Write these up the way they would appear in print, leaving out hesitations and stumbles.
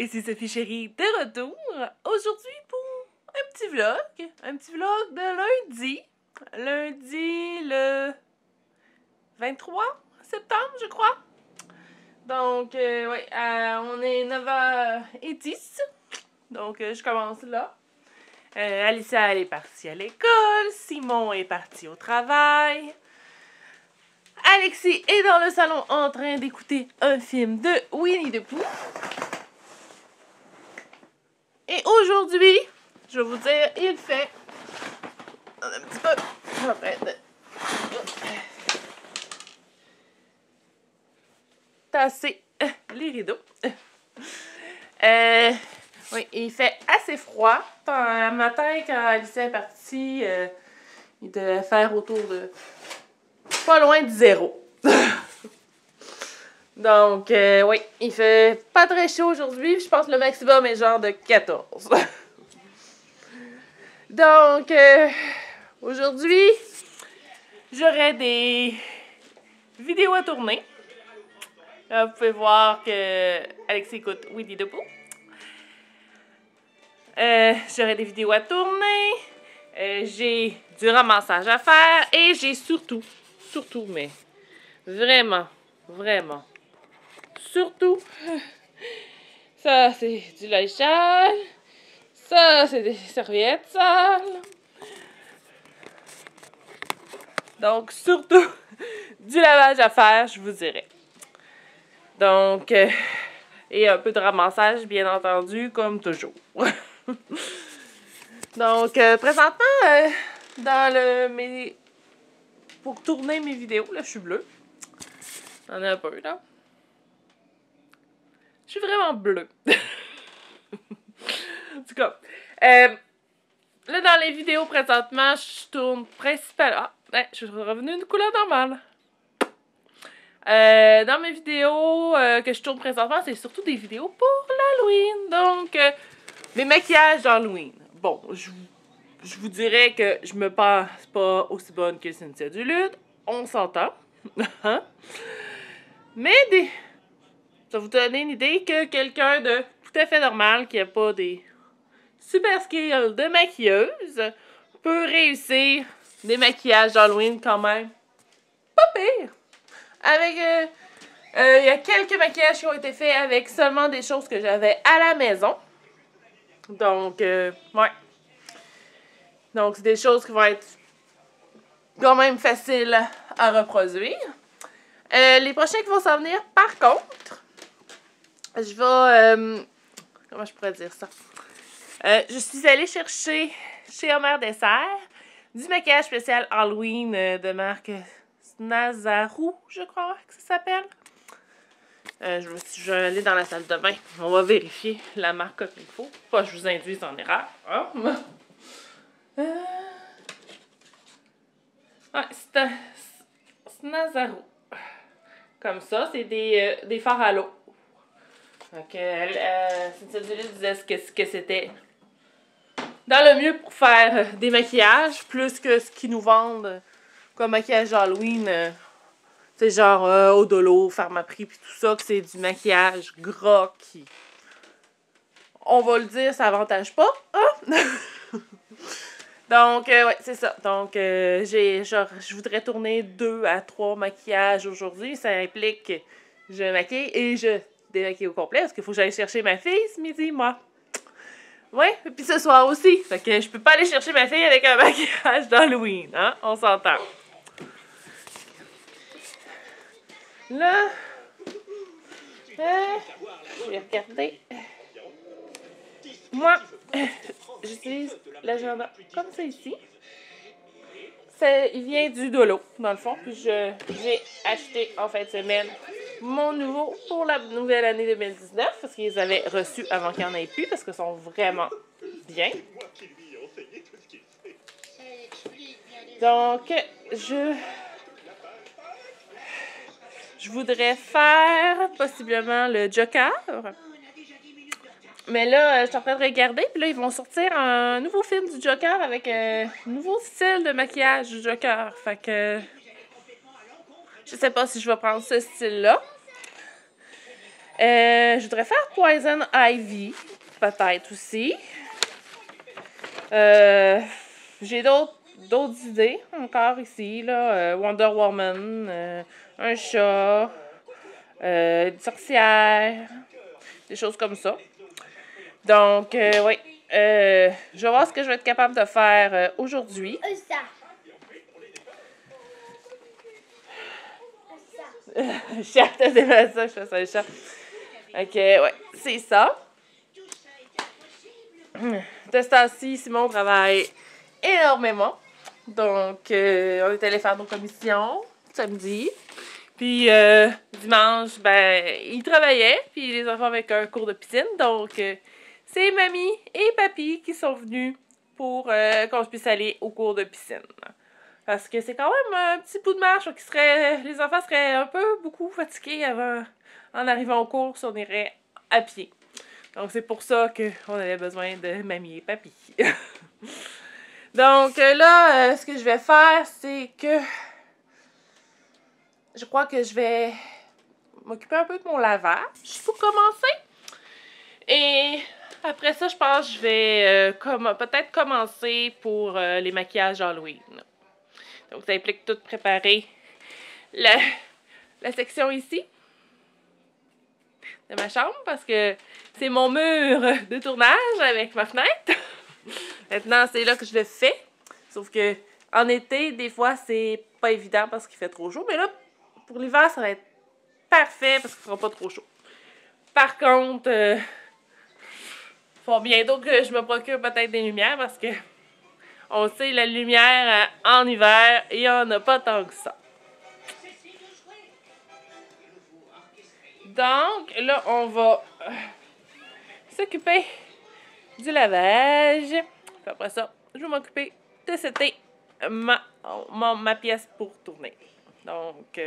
ici Sophie Chérie de retour. Aujourd'hui pour un petit vlog de lundi le 23 septembre je crois. Donc ouais, on est 9h10, donc je commence là. Alicia elle est partie à l'école, Simon est parti au travail. Alexis est dans le salon en train d'écouter un film de Winnie the Pooh. Et aujourd'hui, je vais vous dire, il fait un petit peu en train de tasser les rideaux. Oui, il fait assez froid. Un matin, quand Alicia est partie, il devait faire autour de pas loin de 0. Donc, oui, il fait pas très chaud aujourd'hui. Je pense que le maximum est genre de 14. Donc, aujourd'hui, j'aurai des vidéos à tourner. Là, vous pouvez voir que Alexis écoute Winnie the Pooh. J'aurai des vidéos à tourner. J'ai du ramassage à faire. Et j'ai surtout, mais vraiment, surtout, ça c'est du linge sale. Ça c'est des serviettes sales. Donc surtout du lavage à faire, je vous dirais. Donc, et un peu de ramassage, bien entendu, comme toujours. Donc, présentement, pour tourner mes vidéos, là, je suis bleue. J'en ai un peu, là. Je suis vraiment bleue. En tout cas, là, dans les vidéos, présentement, je tourne principalement... Ah, je suis revenue une couleur normale. Dans mes vidéos que je tourne présentement, c'est surtout des vidéos pour l'Halloween. Donc, les maquillages d'Halloween. Bon, je vous dirais que je me pense pas aussi bonne que Cynthia Duluth. On s'entend. Mais ça va vous donner une idée que quelqu'un de tout à fait normal, qui n'a pas des super skills de maquilleuse, peut réussir des maquillages d'Halloween quand même pas pire. Avec, il y a quelques maquillages qui ont été faits avec seulement des choses que j'avais à la maison. Donc, ouais. Donc, c'est des choses qui vont être quand même faciles à reproduire. Les prochains qui vont s'en venir, par contre, je vais... comment je pourrais dire ça? Je suis allée chercher chez Homer Dessert du maquillage spécial Halloween de marque Snazaroo, je crois que ça s'appelle. Je vais aller dans la salle de bain. On va vérifier la marque comme il faut. Pas que je vous induise en erreur. Hein? Ouais, c'est Snazaroo. Comme ça, c'est des fards à l'eau. Donc, Cynthia Duluth disait que c'était dans le mieux pour faire des maquillages, plus que ce qu'ils nous vendent comme maquillage Halloween. C'est genre Odolo, Pharmaprix, puis tout ça, que c'est du maquillage gras qui, on va le dire, ça avantage pas. Hein? Donc, ouais, c'est ça. Donc, je voudrais tourner 2 à 3 maquillages aujourd'hui. Ça implique que je maquille et je démaquille au complet, parce qu'il faut que j'aille chercher ma fille ce midi, moi. Ouais, et puis ce soir aussi. Fait que je peux pas aller chercher ma fille avec un maquillage d'Halloween, hein? On s'entend. Là, je vais regarder. Moi, j'utilise l'agenda comme ça ici. Il vient du Dolo, dans le fond. Puis j'ai acheté en fin de semaine mon nouveau pour la nouvelle année 2019. Parce qu'ils les avaient reçus avant qu'il n'y en ait plus. Parce qu'ils sont vraiment bien. Donc, je voudrais faire possiblement le Joker. Mais là, je suis en train de regarder, puis là, ils vont sortir un nouveau film du Joker avec un nouveau style de maquillage du Joker. Fait que je sais pas si je vais prendre ce style-là. Je voudrais faire Poison Ivy, peut-être aussi. J'ai d'autres idées encore ici, là. Wonder Woman, un chat, une sorcière, des choses comme ça. Donc, oui. Je vais voir ce que je vais être capable de faire aujourd'hui. Chat, c'est pas ça, je fais ça, le chat. Ok, ouais, c'est ça. De ce temps-ci, Simon travaille énormément. Donc, on est allé faire nos commissions samedi. Puis, dimanche, ben, il travaillait. Puis, les enfants avec un cours de piscine. Donc, c'est mamie et papy qui sont venus pour qu'on puisse aller au cours de piscine. Parce que c'est quand même un petit bout de marche. Les enfants seraient un peu beaucoup fatigués en arrivant au cours si on irait à pied. Donc, c'est pour ça qu'on avait besoin de mamie et papy. Donc, là, ce que je vais faire, c'est que je crois que je vais m'occuper un peu de mon lavage pour commencer. Et après ça, je pense que je vais peut-être commencer pour les maquillages Halloween. Donc, ça implique tout préparer la section ici de ma chambre parce que c'est mon mur de tournage avec ma fenêtre. Maintenant, c'est là que je le fais. Sauf que en été, des fois, c'est pas évident parce qu'il fait trop chaud. Mais là, pour l'hiver, ça va être parfait parce qu'il fera pas trop chaud. Par contre, faut bientôt que je me procure peut-être des lumières parce que on sait, la lumière en hiver, il n'y en a pas tant que ça. Donc, là, on va s'occuper du lavage. Puis après ça, je vais m'occuper de setter ma pièce pour tourner. Donc,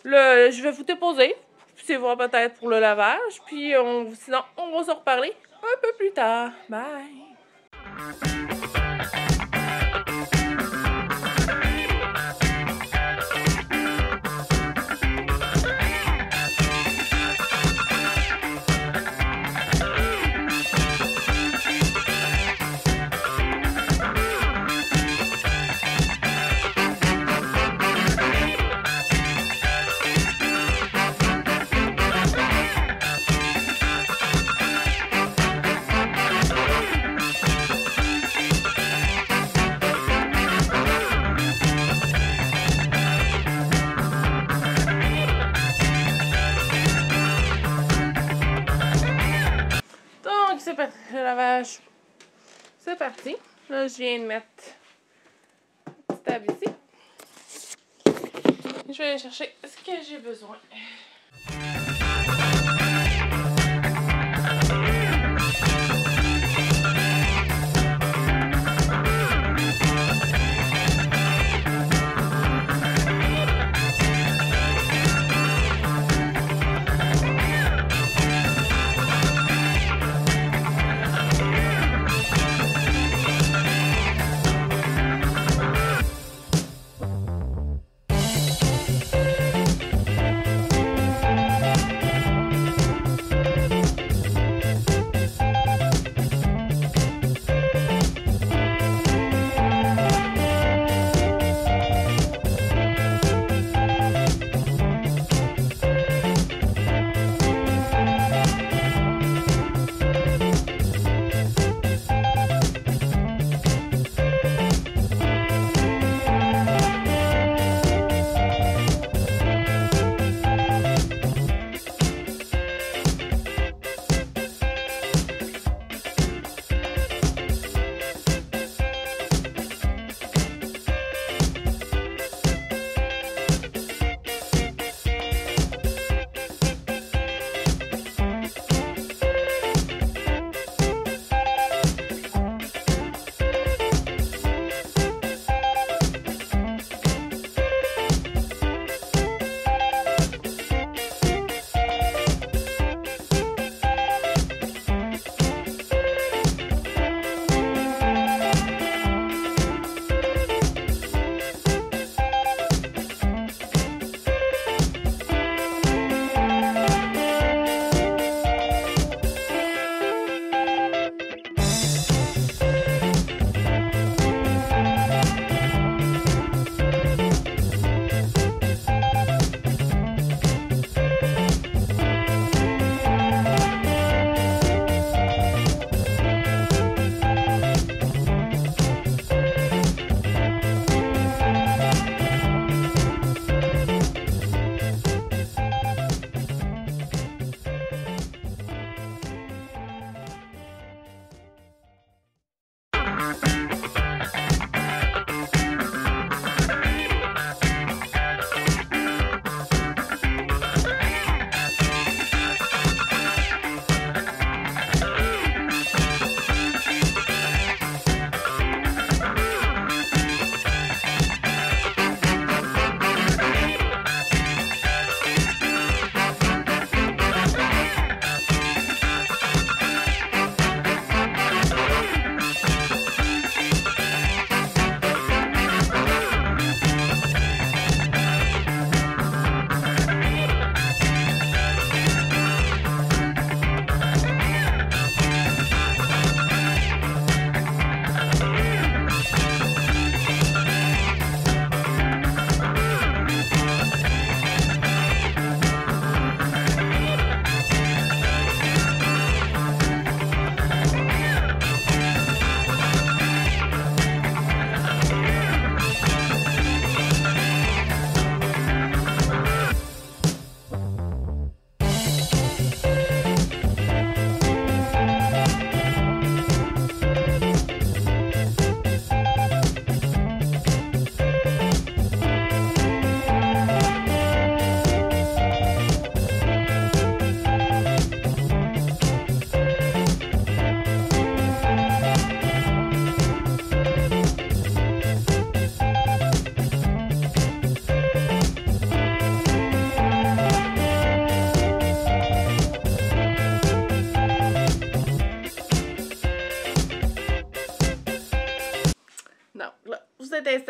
là, je vais vous déposer. C'est voir peut-être pour le lavage. Puis, sinon, on va se reparler un peu plus tard. Bye! C'est parti, le lavage. C'est parti. Là, je viens de mettre une petite table ici. Je vais aller chercher ce que j'ai besoin.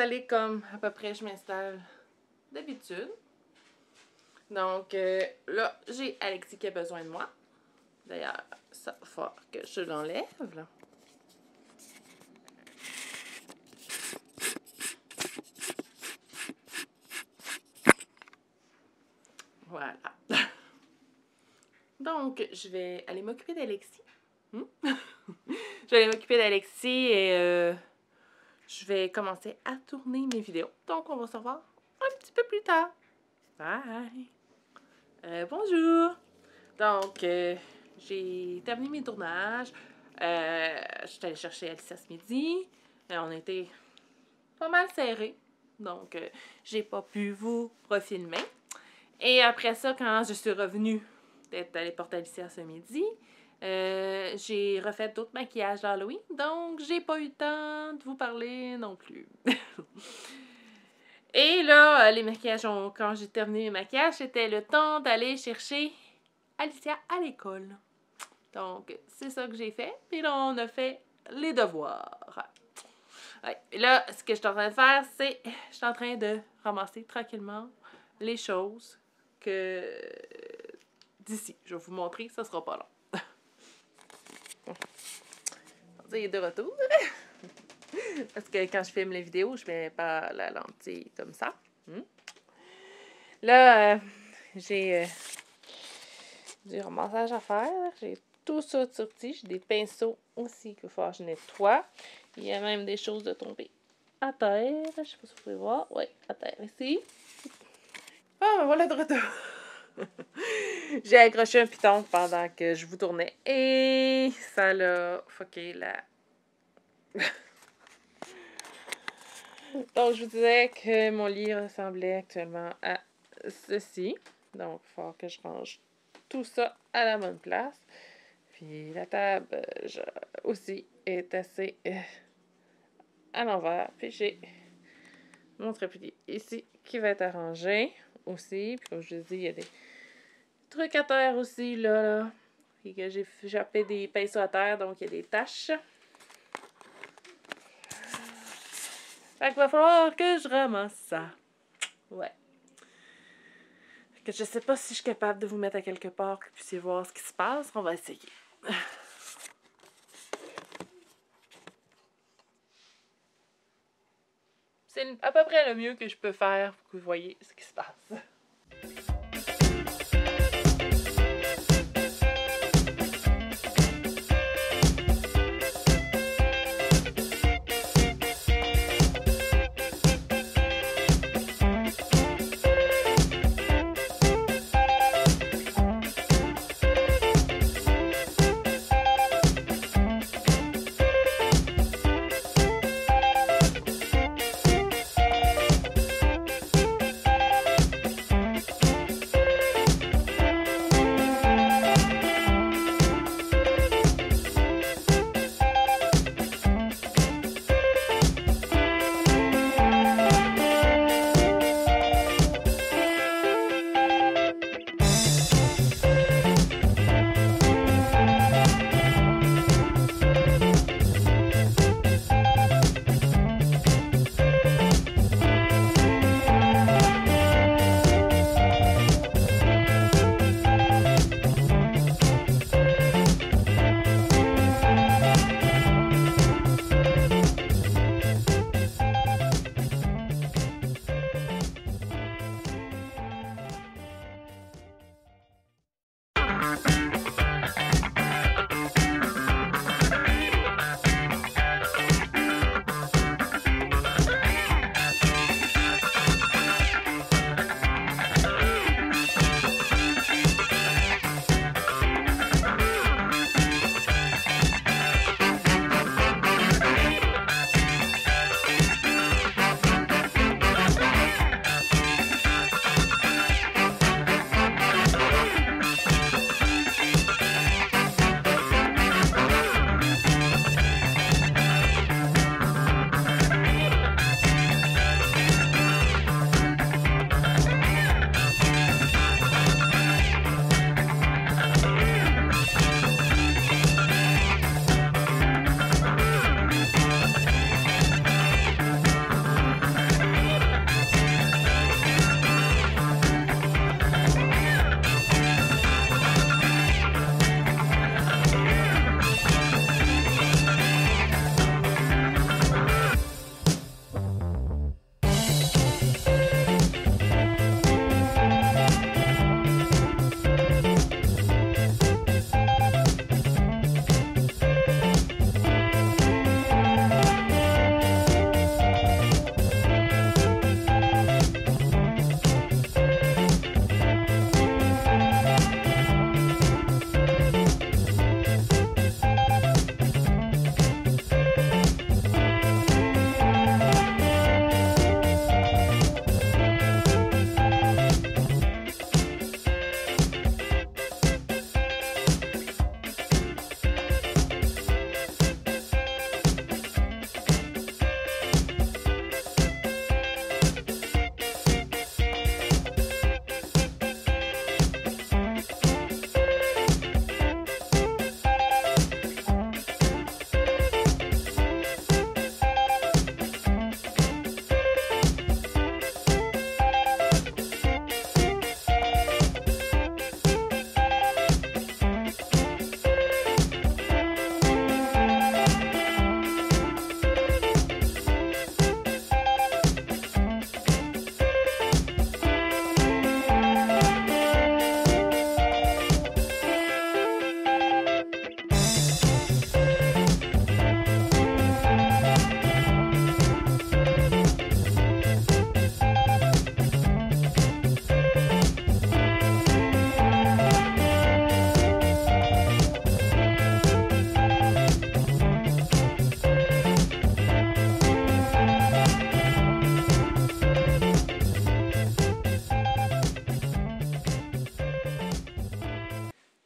m'installer comme à peu près je m'installe d'habitude. Donc là, j'ai Alexis qui a besoin de moi. D'ailleurs, ça va falloir que je l'enlève, là. Voilà. Donc, je vais aller m'occuper d'Alexis. Je vais aller m'occuper d'Alexis et je vais commencer à tourner mes vidéos. Donc, on va se revoir un petit peu plus tard. Bye! Bonjour! Donc, j'ai terminé mes tournages. Je suis allée chercher Alicia ce midi. On a été pas mal serrés. Donc, j'ai pas pu vous refilmer. Et après ça, quand je suis revenue d'être allée porter Alicia ce midi, j'ai refait d'autres maquillages d'Halloween. Donc, j'ai pas eu le temps de vous parler non plus. Et là, les maquillages, quand j'ai terminé mes maquillages, c'était le temps d'aller chercher Alicia à l'école. Donc, c'est ça que j'ai fait. Puis là, on a fait les devoirs. Ouais. Et là, ce que je suis en train de faire, c'est... Je suis en train de ramasser tranquillement les choses que... d'ici. Je vais vous montrer, ça sera pas long. Il est de retour. Parce que quand je filme les vidéos, je mets pas la lentille comme ça. Là, j'ai du ramassage à faire. J'ai tout ça sorti. J'ai des pinceaux aussi qu'il faut que je nettoie. Il y a même des choses de tomber à terre. Je sais pas si vous pouvez voir. Oui, à terre ici. Ah, voilà de retour. J'ai accroché un piton pendant que je vous tournais. Et ça l'a fucké la... Donc, je vous disais que mon lit ressemblait actuellement à ceci. Donc, il va falloir que je range tout ça à la bonne place. Puis la table aussi est assez à l'envers. Puis j'ai mon trépied ici qui va être arrangé aussi. Puis comme je vous dis, il y a des trucs à terre aussi là. Et que j'ai jappé des pinceaux à terre, donc il y a des taches. Fait qu'il va falloir que je ramasse ça. Ouais. Que je sais pas si je suis capable de vous mettre à quelque part que vous puissiez voir ce qui se passe. On va essayer. C'est à peu près le mieux que je peux faire pour que vous voyez ce qui se passe.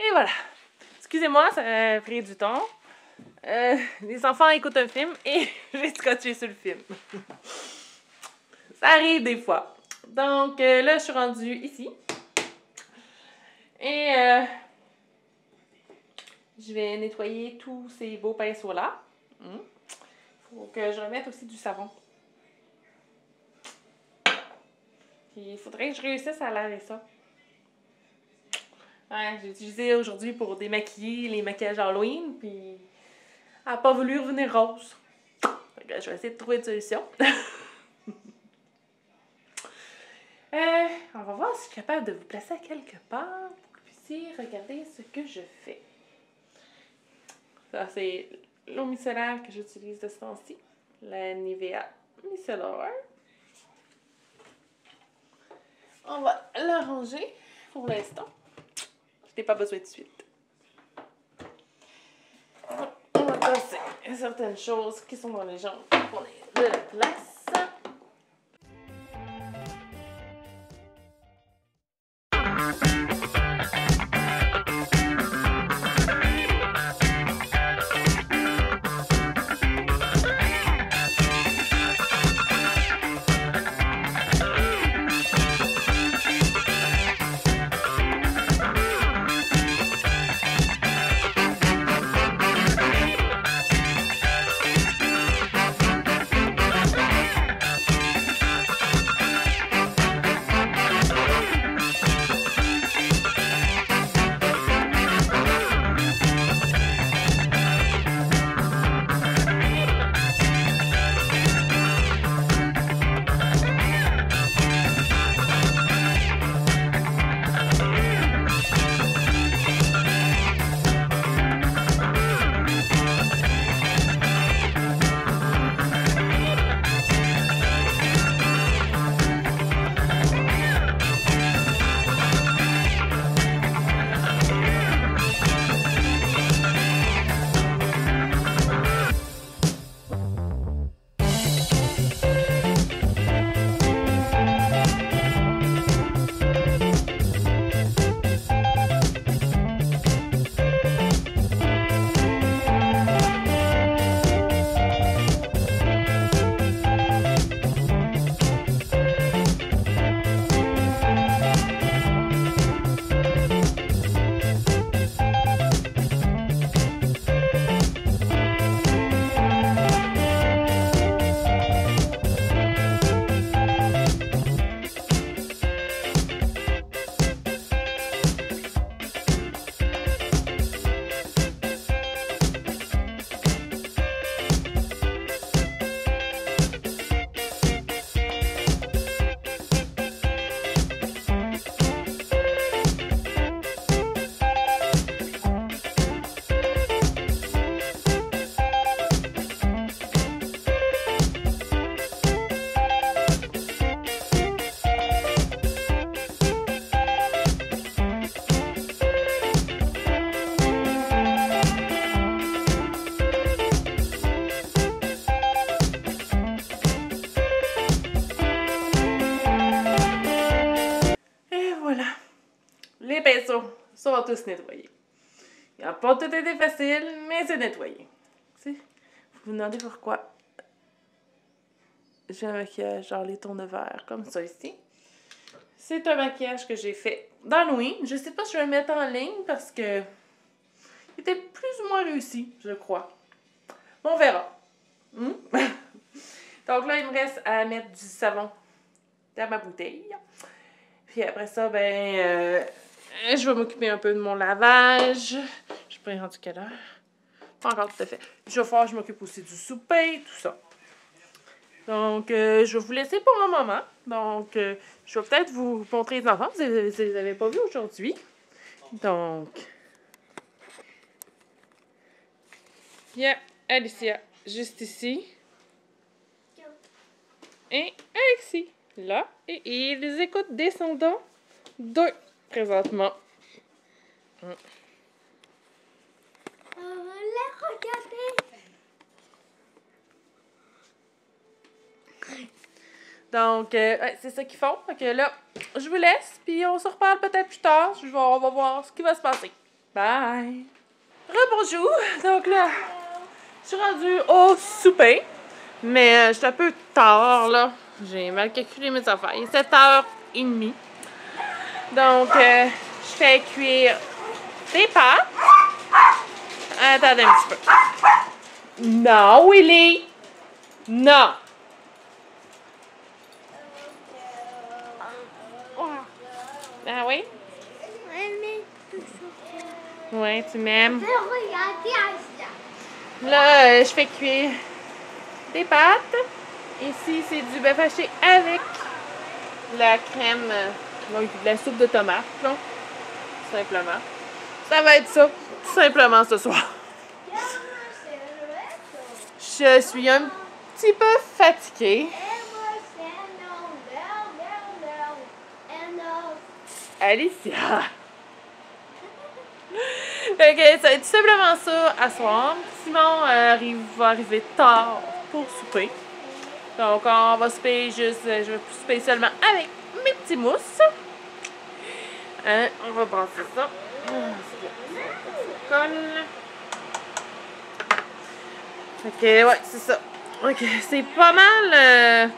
Et voilà. Excusez-moi, ça a pris du temps. Les enfants écoutent un film et j'ai scotché sur le film. Ça arrive des fois. Donc là, je suis rendue ici. Et je vais nettoyer tous ces beaux pinceaux-là. Faut que je remette aussi du savon. Puis il faudrait que je réussisse à laver ça. Ouais, j'ai utilisé aujourd'hui pour démaquiller les maquillages Halloween, puis elle n'a pas voulu revenir rose. Fait que je vais essayer de trouver une solution. On va voir si je suis capable de vous placer à quelque part pour que vous puissiez regarder ce que je fais. Ça, c'est l'eau micellaire que j'utilise de ce temps-ci. La Nivea micellaire. On va la ranger pour l'instant. Je n'ai pas besoin de suite. On va passer certaines choses qui sont dans les jambes pour de la place. Les pinceaux sont tous nettoyés. Ils n'ont pas tout été facile, mais c'est nettoyé. Vous vous demandez pourquoi j'ai un maquillage genre les tons de vert, comme ça ici. C'est un maquillage que j'ai fait d'Halloween. Je sais pas si je vais le mettre en ligne parce que il était plus ou moins réussi, je crois. Bon, on verra. Donc là, il me reste à mettre du savon dans ma bouteille. Puis après ça, ben, je vais m'occuper un peu de mon lavage. Je suis pas rendu quelle heure? Pas encore tout à fait. Je vais falloir que je m'occupe aussi du souper, tout ça. Donc, je vais vous laisser pour un moment. Donc, je vais peut-être vous montrer les enfants. Vous ne les avez pas vus aujourd'hui. Donc, il y a Alicia juste ici. Et Alexis là. Et ils écoutent Descendants 2 présentement. On va les regarder. Donc, c'est ça qu'ils font. Donc là, je vous laisse, puis on se reparle peut-être plus tard. On va voir ce qui va se passer. Bye! Rebonjour! Donc là, je suis rendue au souper. Mais je suis un peu tard, là. J'ai mal calculé mes affaires. Il est 7h30. Donc, je fais cuire des pâtes. Attendez un petit peu. Non, Willy! Non! Ah oui? Oui, tu m'aimes. Là, je fais cuire des pâtes. Ici, c'est du bœuf haché avec la crème, donc de la soupe de tomate, là. Simplement. Ça va être ça, tout simplement, ce soir. Je suis un petit peu fatiguée. Alicia! Ok, ça va être tout simplement ça à soir. Simon va arriver tard pour souper. Donc, on va souper juste, je vais souper seulement avec mes petits mousses. On va passer ça. Ça colle. Ok, ouais, c'est ça. Ok, c'est pas mal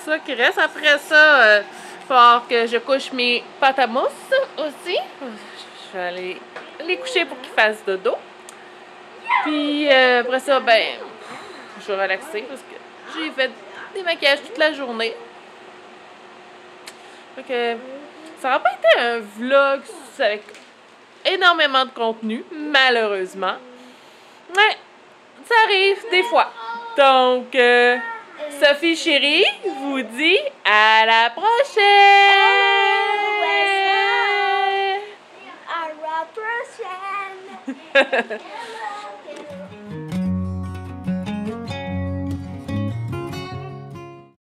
ça qui reste. Après ça, il va falloir que je couche mes pâtes à mousse aussi. Je vais aller les coucher pour qu'ils fassent dodo. Puis après ça, ben, je vais relaxer parce que j'ai fait des maquillages toute la journée. Donc, ça n'a pas été un vlog avec énormément de contenu, malheureusement. Mais ça arrive des fois. Donc, Sophie chérie vous dit à la prochaine! À la prochaine!